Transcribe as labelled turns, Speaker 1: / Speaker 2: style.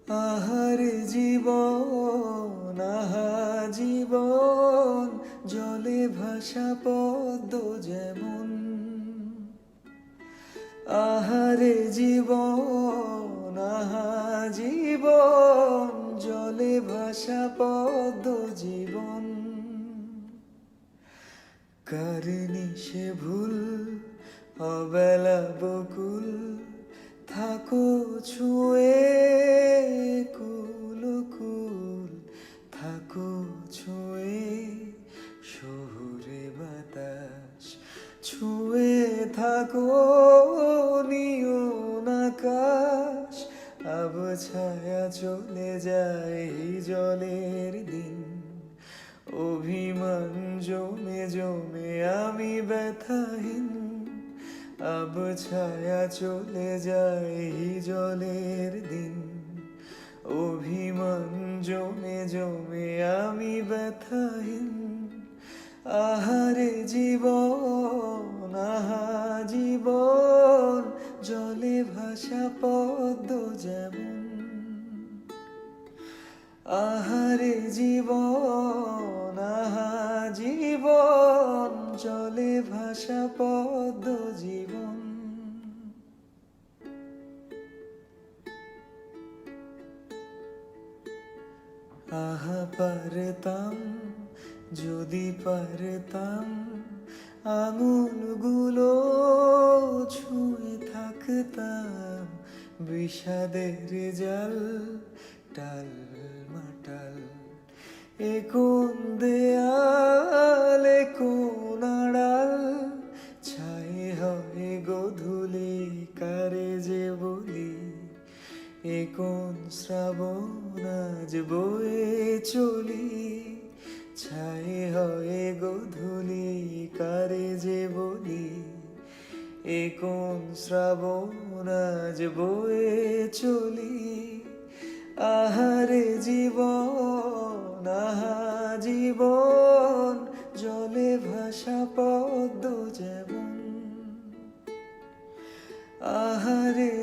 Speaker 1: আহারে জীবন, আহা জীবন, জলে ভাসা পদ্ম যেমন। আহারে জীবন, আহা জীবন, জলে ভাসা পদ্ম জীবন। কারিনি সে ভুল, অবেলা বকুল, থাকো ছুঁয়ে কুল কুল, থাকো ছুঁয়ে শহুরে বাতাস, ছুঁয়ে থাকো নিয়ন আকাশ। আবছায়া চলে যায় জলের দিন, অভিমান জমে জমে আমি ব্যথাহীন। আবছায়া চলে যায় জলের দিন, অভিমান জমে জমে আমি ব্যথাহীন। আহারে জীবন, আহা জীবন, জলে ভাসা পদ্ম যেমন। আহারে জীবন, আহা জীবন, জলে ভাসা পদ্ম জীবন। আহা পারতাম, যদি পারতাম, আঙুলগুলো ছুঁয়ে থাকতাম বিষাদের জাল, টাল মাটাল। এ কোন দেয়াল, এ কোন আড়াল, ছাই হয় গোধূলি কারে যে বলি। এ কোন শ্রাবণ আজ বয়ে চলি, ছাই হয় গোধূলি কারে যে বলি। এ কোন শ্রাবণ আজ বয়ে চলি। আহারে জীবন, আহা জীবন, জলে ভাসা পদ্ম যেমন। আহারে